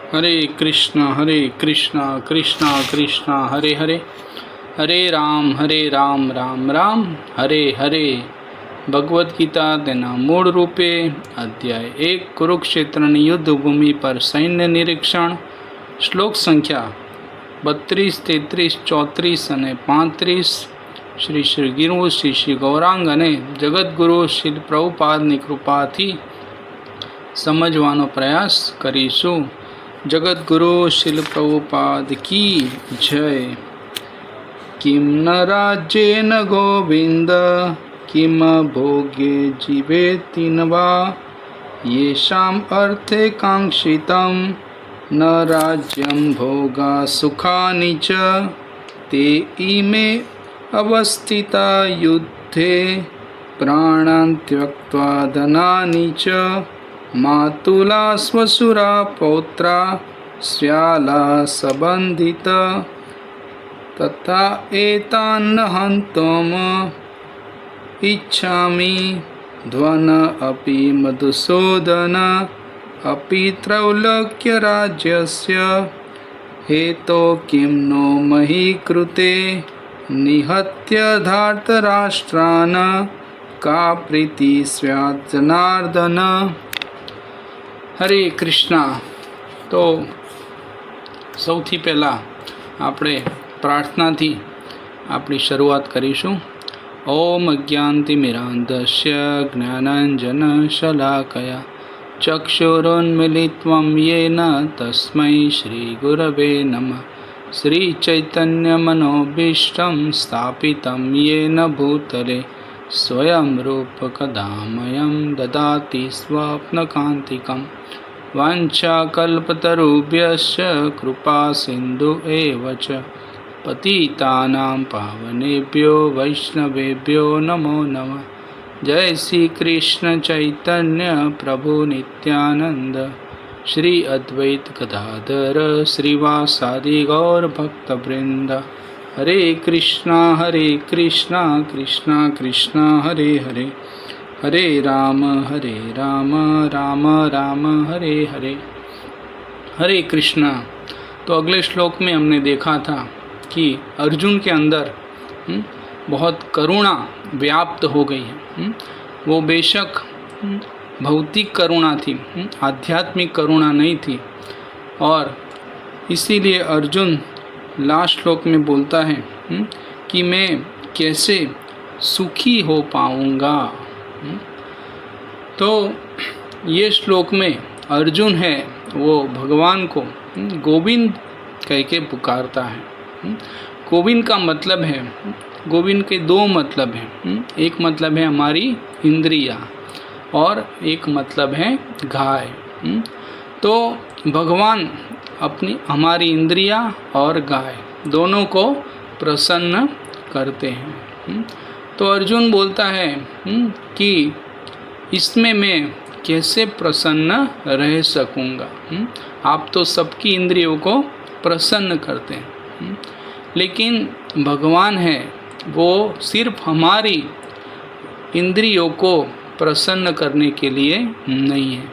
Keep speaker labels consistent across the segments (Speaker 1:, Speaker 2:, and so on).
Speaker 1: हरे कृष्णा कृष्णा कृष्णा हरे हरे, हरे राम राम राम हरे हरे। भगवद गीता तेना मूળ રૂપે અધ્યાય 1 કુરુક્ષેત્રની યુદ્ધભૂમિ પર સૈન્ય નિરીક્ષણ। શ્લોક સંખ્યા 32, 33, 34 અને 35। શ્રી શ્રી ગુરુ શ્રી શ્રી ગૌરાંગ અને જગદગુરુ શ્રી પ્રભુપાદની કૃપાથી સમજવાનો પ્રયાસ કરીશું। जगद्गुरु शिल प्रभुपाद की जय। किम न राज्येन गोविंद किम भोगे जीवेतिन वा येषाम् अर्थे कांक्षितं न राज्यं भोगा सुखानि च ते इमे अवस्थिता युद्धे प्राणान् त्यक्त्वा धनानि च मातुला स्वसुरा पौत्रा स्याला संबंधित तथा एतान्न हन्तुम इच्छामि ध्वन अपि मधुसूदन अपि त्रैलोक्य राज्यस्य हेतो किं नो मही कृते निहत्य धार्तराष्ट्रान् का प्रीति स्यात् जनार्दन। हरे कृष्णा। तो સૌથી પહેલાં આપણે પ્રાર્થનાથી આપણી શરૂઆત કરીશું। ઓમ અજ્ઞાનતિમિરાંધસ્ય જ્ઞાનાંજનશલાકયા ચક્ષુરુન્મિલિત્વં येन તસ્મૈ શ્રીગુરવે નમઃ। શ્રીચૈતન્યમનોભીષ્ટં સ્થાપિतं येन भूतले स्वयं रूपकदामयं ददाति स्वप्नकान्तिकं। वाञ्छाकल्पतरुभ्यश्च कृपा सिन्धु एव च पतितानां पावनेभ्यो वैष्णवेभ्यो नमो नमः। जय श्री कृष्ण चैतन्य प्रभु नित्यानंद श्री अद्वैत गदाधर श्रीवासादि गौर भक्तवृंद। हरे कृष्णा कृष्णा कृष्णा हरे हरे, हरे राम राम राम हरे हरे। हरे कृष्णा। तो अगले श्लोक में हमने देखा था कि अर्जुन के अंदर बहुत करुणा व्याप्त हो गई है। वो बेशक भौतिक करुणा थी, आध्यात्मिक करुणा नहीं थी, और इसीलिए अर्जुन लास्ट श्लोक में बोलता है कि मैं कैसे सुखी हो पाऊंगा। तो ये श्लोक में अर्जुन है वो भगवान को गोविंद कह के पुकारता है। गोविंद का मतलब है, गोविंद के दो मतलब हैं। एक मतलब है हमारी इंद्रिया और एक मतलब है गाय। तो भगवान अपनी हमारी इंद्रिया और गाय दोनों को प्रसन्न करते हैं। तो अर्जुन बोलता है कि इसमें मैं कैसे प्रसन्न रह सकूँगा। आप तो सबकी इंद्रियों को प्रसन्न करते हैं, लेकिन भगवान है वो सिर्फ हमारी इंद्रियों को प्रसन्न करने के लिए नहीं है।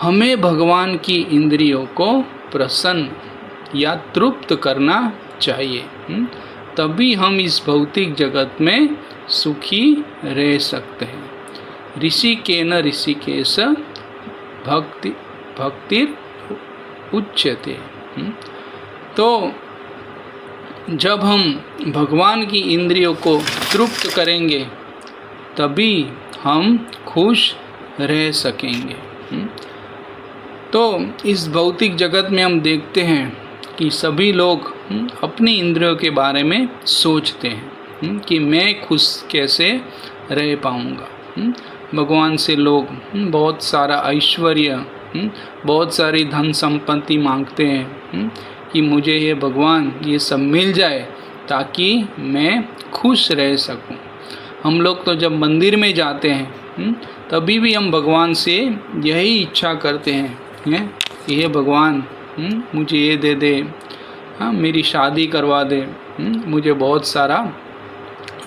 Speaker 1: हमें भगवान की इंद्रियों को प्रसन्न या तृप्त करना चाहिए, तभी हम इस भौतिक जगत में सुखी रह सकते हैं। ऋषिकेन ऋषिकेश भक्तिर उच्यते। तो जब हम भगवान की इंद्रियों को तृप्त करेंगे तभी हम खुश रह सकेंगे। तो इस भौतिक जगत में हम देखते हैं कि सभी लोग अपनी इंद्रियों के बारे में सोचते हैं कि मैं खुश कैसे रह पाऊँगा। भगवान से लोग बहुत सारा ऐश्वर्य, बहुत सारी धन संपत्ति मांगते हैं कि मुझे ये भगवान ये सब मिल जाए ताकि मैं खुश रह सकूं। हम लोग तो जब मंदिर में जाते हैं तभी भी हम भगवान से यही इच्छा करते हैं कि हे भगवान मुझे ये दे दे, हाँ मेरी शादी करवा दे, मुझे बहुत सारा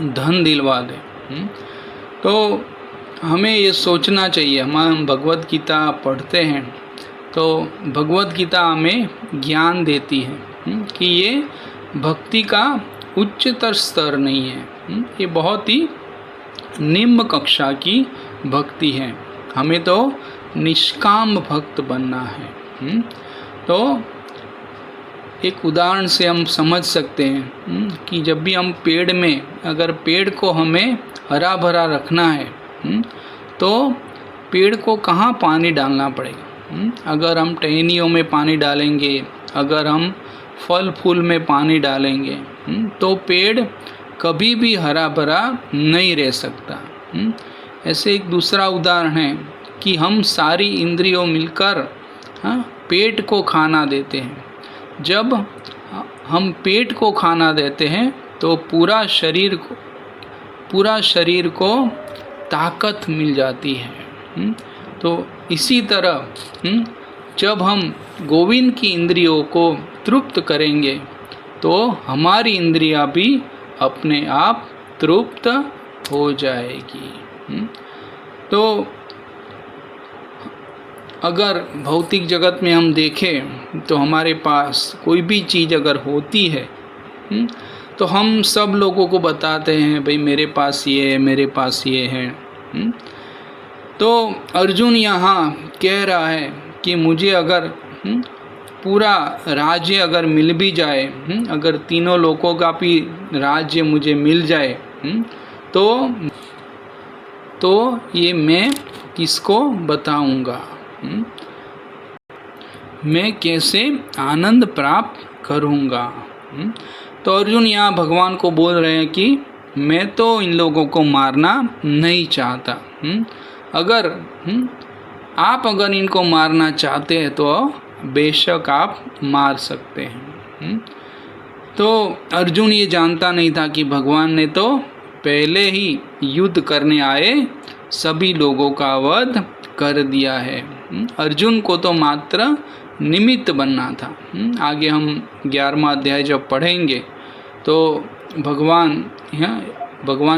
Speaker 1: धन दिलवा दे। तो हमें ये सोचना चाहिए। हम भगवद गीता पढ़ते हैं तो भगवत गीता हमें ज्ञान देती है कि ये भक्ति का उच्चतर स्तर नहीं है, ये बहुत ही निम्न कक्षा की भक्ति है। हमें तो निष्काम भक्त बनना है। तो एक उदाहरण से हम समझ सकते हैं कि जब भी हम पेड़ में, अगर पेड़ को हमें हरा भरा रखना है तो पेड़ को कहाँ पानी डालना पड़ेगा। अगर हम टहनियों में पानी डालेंगे, अगर हम फल फूल में पानी डालेंगे तो पेड़ कभी भी हरा भरा नहीं रह सकता। ऐसे एक दूसरा उदाहरण है कि हम सारी इंद्रियों मिलकर पेट को खाना देते हैं। जब हम पेट को खाना देते हैं तो पूरा शरीर को ताकत मिल जाती है। तो इसी तरह जब हम गोविंद की इंद्रियों को तृप्त करेंगे तो हमारी इंद्रियां भी अपने आप तृप्त हो जाएगी। तो अगर भौतिक जगत में हम देखें तो हमारे पास कोई भी चीज़ अगर होती है तो हम सब लोगों को बताते हैं, भाई मेरे पास ये है, मेरे पास ये है। तो अर्जुन यहाँ कह रहा है कि मुझे अगर पूरा राज्य अगर मिल भी जाए, अगर तीनों लोगों का भी राज्य मुझे मिल जाए तो ये मैं किसको बताऊंगा, मैं कैसे आनंद प्राप्त करूंगा। तो अर्जुन यहाँ भगवान को बोल रहे हैं कि मैं तो इन लोगों को मारना नहीं चाहता। अगर आप अगर इनको मारना चाहते हैं तो बेशक आप मार सकते हैं। तो अर्जुन ये जानता नहीं था कि भगवान ने तो पहले ही युद्ध करने आए सभी लोगों का वध कर दिया है। अर्जुन को तो मात्र निमित्त बनना था। आगे हम 11वां अध्याय जब पढ़ेंगे तो भगवान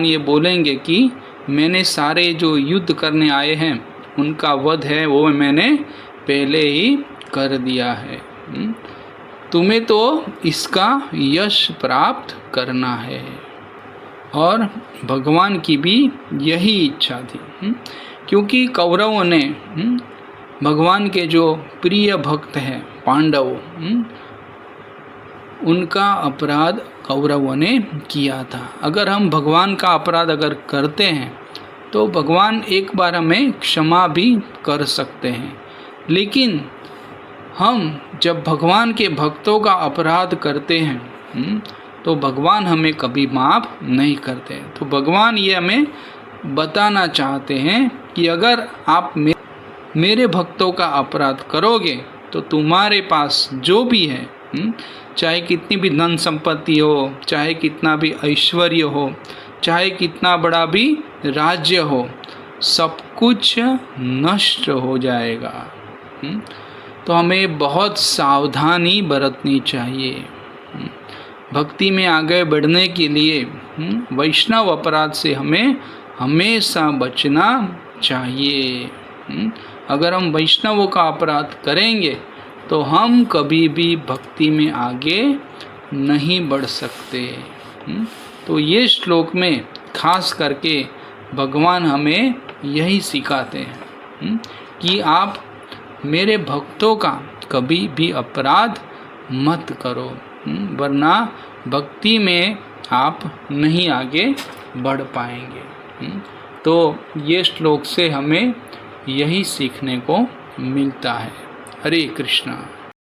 Speaker 1: ये बोलेंगे कि मैंने सारे जो युद्ध करने आए हैं उनका वध है वो मैंने पहले ही कर दिया है, तुम्हें तो इसका यश प्राप्त करना है। और भगवान की भी यही इच्छा थी, क्योंकि कौरवों ने भगवान के जो प्रिय भक्त हैं पांडव, उनका अपराध कौरवों ने किया था। अगर हम भगवान का अपराध अगर करते हैं तो भगवान एक बार हमें क्षमा भी कर सकते हैं, लेकिन हम जब भगवान के भक्तों का अपराध करते हैं तो भगवान हमें कभी माफ़ नहीं करते। तो भगवान ये हमें बताना चाहते हैं कि अगर आप मेरे भक्तों का अपराध करोगे तो तुम्हारे पास जो भी है, चाहे कितनी भी धन संपत्ति हो, चाहे कितना भी ऐश्वर्य हो, चाहे कितना बड़ा भी राज्य हो, सब कुछ नष्ट हो जाएगा। तो हमें बहुत सावधानी बरतनी चाहिए। भक्ति में आगे बढ़ने के लिए वैष्णव अपराध से हमें हमेशा बचना चाहिए। अगर हम वैष्णवों का अपराध करेंगे तो हम कभी भी भक्ति में आगे नहीं बढ़ सकते। तो ये श्लोक में खास करके भगवान हमें यही सिखाते हैं कि आप मेरे भक्तों का कभी भी अपराध मत करो, वरना भक्ति में आप नहीं आगे बढ़ पाएंगे। तो ये श्लोक से हमें यही सीखने को मिलता है। हरे कृष्णा।